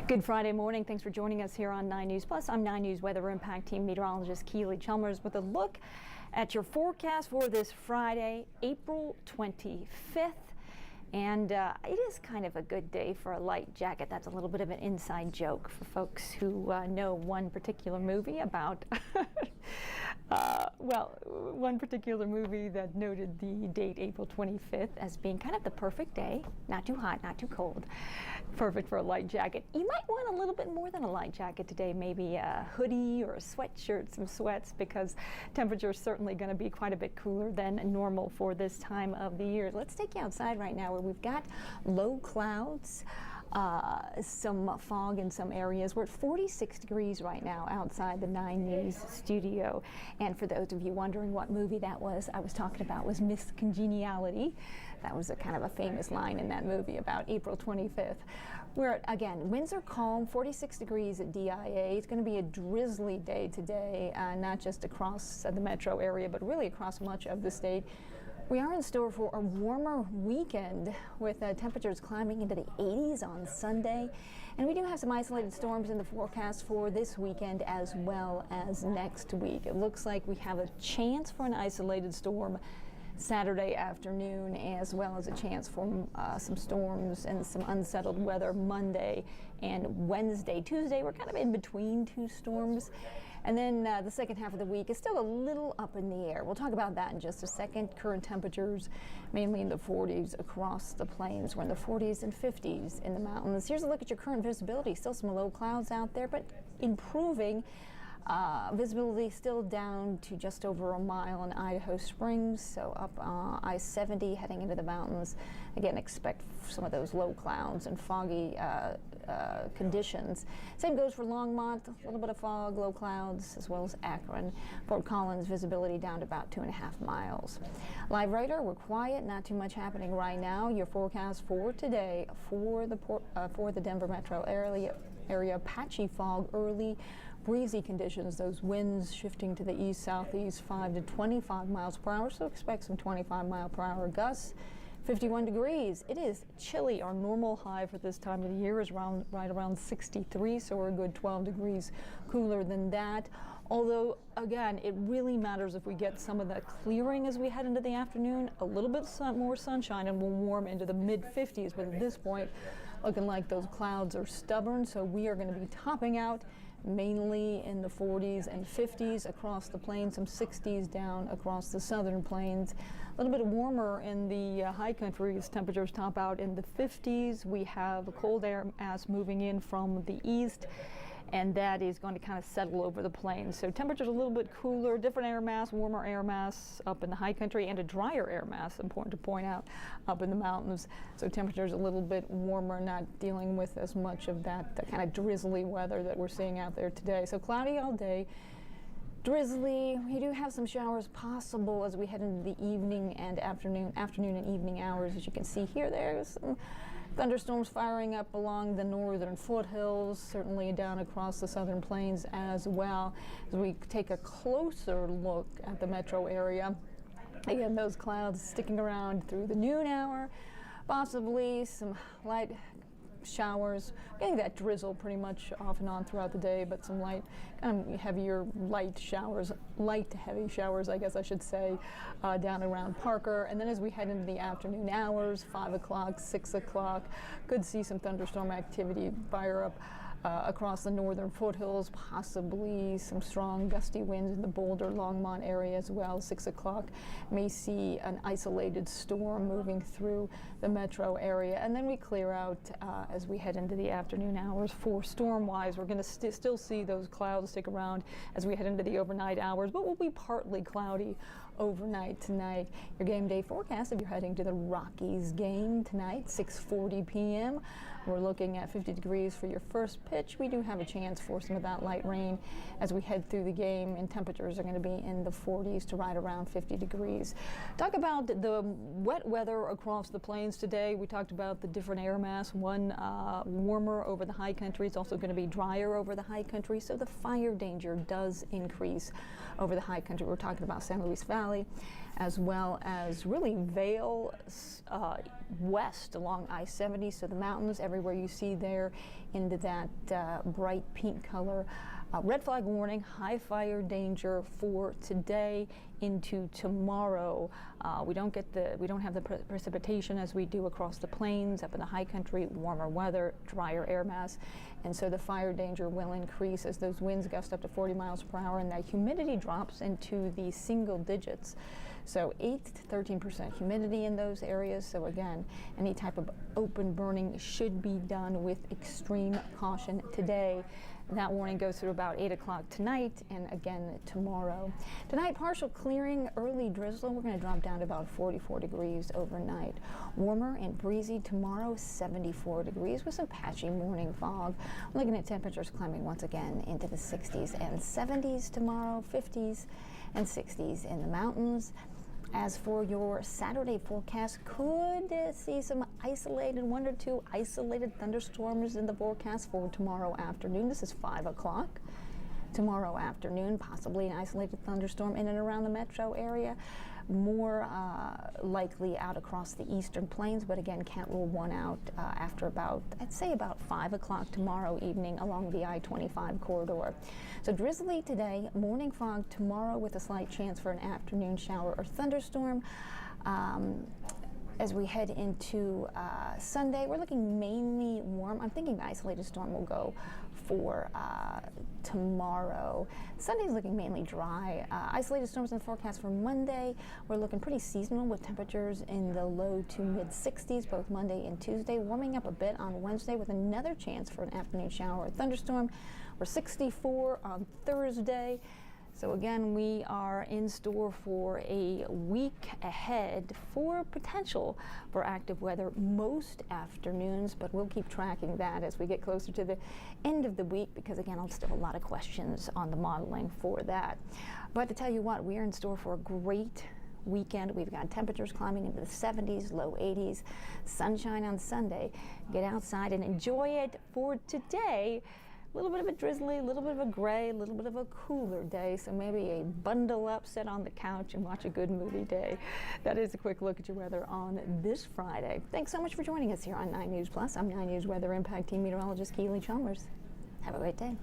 Good Friday morning. Thanks for joining us here on 9 News Plus. I'm 9 News Weather Impact Team Meteorologist Keely Chalmers with a look at your forecast for this Friday, April 25th. And it is kind of a good day for a light jacket. That's a little bit of an inside joke for folks who know one particular movie about, one particular movie that noted the date April 25th as being kind of the perfect day. Not too hot, not too cold. Perfect for a light jacket. You might want a little bit more than a light jacket today, maybe a hoodie or a sweatshirt, some sweats, because temperature is certainly going to be quite a bit cooler than normal for this time of the year. Let's take you outside right now where we've got low clouds, some fog in some areas. We're at 46 degrees right now outside the 9 News studio. And for those of you wondering what movie that was, I was talking about was Miss Congeniality. That was a kind of a famous line in that movie about April 25th. We're, again, winds are calm, 46 degrees at DIA. It's going to be a drizzly day today, not just across the metro area, but really across much of the state. We are in store for a warmer weekend with temperatures climbing into the 80s on Sunday. And we do have some isolated storms in the forecast for this weekend as well as next week. It looks like we have a chance for an isolated storm Saturday afternoon, as well as a chance for some storms and some unsettled weather Monday and Wednesday. Tuesday, we're kind of in between two storms. And then the second half of the week is still a little up in the air. We'll talk about that in just a second. Current temperatures mainly in the 40s across the plains. We're in the 40s and 50s in the mountains. Here's a look at your current visibility. Still some low clouds out there, but improving. Visibility still down to just over a mile in Idaho Springs, so up I-70 heading into the mountains. Again, expect some of those low clouds and foggy conditions. Same goes for Longmont, a little bit of fog, low clouds, as well as Akron. Fort Collins, visibility down to about 2.5 miles. Live radar, we're quiet, not too much happening right now. Your forecast for today for the Denver metro area, patchy fog early, breezy conditions, those winds shifting to the east-southeast 5 to 25 miles per hour, so expect some 25-mile-per-hour gusts. 51 degrees. It is chilly. Our normal high for this time of the year is right around 63, so we're a good 12 degrees cooler than that. Although, again, it really matters if we get some of that clearing as we head into the afternoon. A little bit more sunshine and we'll warm into the mid-50s, but at this point, looking like those clouds are stubborn, so we are going to be topping out mainly in the 40s and 50s across the plains, some 60s down across the southern plains. A little bit warmer in the high countries. Temperatures top out in the 50s. We have a cold air mass moving in from the east, and that is going to kind of settle over the plains. So temperatures a little bit cooler, different air mass, warmer air mass up in the high country, and a drier air mass, important to point out, up in the mountains. So temperatures a little bit warmer, not dealing with as much of that kind of drizzly weather that we're seeing out there today. So cloudy all day. Drizzly. We do have some showers possible as we head into the evening and afternoon and evening hours. As you can see here, there's some thunderstorms firing up along the northern foothills, certainly down across the southern plains as well. As we take a closer look at the metro area, again, those clouds sticking around through the noon hour, possibly some light showers, getting that drizzle pretty much off and on throughout the day, but some light, kind of heavier, light to heavy showers, I guess I should say, down around Parker. And then as we head into the afternoon hours, 5 o'clock, 6 o'clock, could see some thunderstorm activity fire up across the northern foothills, possibly some strong gusty winds in the Boulder, Longmont area as well. 6 o'clock may see an isolated storm moving through the metro area. And then we clear out as we head into the afternoon hours. For storm-wise, we're going to still see those clouds stick around as we head into the overnight hours, but will be partly cloudy overnight tonight. Your game day forecast, if you're heading to the Rockies game tonight, 6:40 p.m. We're looking at 50 degrees for your first pitch. We do have a chance for some of that light rain as we head through the game, and temperatures are going to be in the 40s to right around 50 degrees. Talk about the wet weather across the plains today. We talked about the different air mass. One warmer over the high country. It's also going to be drier over the high country, so the fire danger does increase over the high country. We're talking about San Luis Valley, Valley, as well as really Vail west along I-70, so the mountains, everywhere you see there into that bright pink color. Red flag warning, high fire danger for today into tomorrow. We don't have the precipitation as we do across the plains, up in the high country, warmer weather, drier air mass, and so the fire danger will increase as those winds gust up to 40 miles per hour and that humidity drops into the single digits. So 8 to 13% humidity in those areas. So again, any type of open burning should be done with extreme caution today. That warning goes through about 8 o'clock tonight and again tomorrow. Tonight, partial clearing, early drizzle. We're going to drop down to about 44 degrees overnight. Warmer and breezy tomorrow, 74 degrees with some patchy morning fog. Looking at temperatures climbing once again into the 60s and 70s tomorrow, 50s and 60s in the mountains. As for your Saturday forecast, could see some isolated, 1 or 2 isolated thunderstorms in the forecast for tomorrow afternoon. This is 5 o'clock. Tomorrow afternoon, possibly an isolated thunderstorm in and around the metro area. More likely out across the eastern plains, but again, can't rule one out after about, I'd say about 5 o'clock tomorrow evening along the I-25 corridor. So drizzly today, morning fog tomorrow with a slight chance for an afternoon shower or thunderstorm. As we head into Sunday, we're looking mainly warm. I'm thinking the isolated storm will go for tomorrow. Sunday's looking mainly dry. Isolated storms in the forecast for Monday. We're looking pretty seasonal with temperatures in the low to mid 60s both Monday and Tuesday. Warming up a bit on Wednesday with another chance for an afternoon shower or thunderstorm. We're 64 on Thursday. So again, we are in store for a week ahead for potential for active weather most afternoons, but we'll keep tracking that as we get closer to the end of the week because again, I'll still have a lot of questions on the modeling for that. But to tell you what, we are in store for a great weekend. We've got temperatures climbing into the 70s, low 80s, sunshine on Sunday. Get outside and enjoy it for today. A little bit of a drizzly, a little bit of a gray, a little bit of a cooler day, so maybe a bundle up, sit on the couch, and watch a good movie day. That is a quick look at your weather on this Friday. Thanks so much for joining us here on 9 News Plus. I'm 9 News Weather Impact Team Meteorologist Keely Chalmers. Have a great day.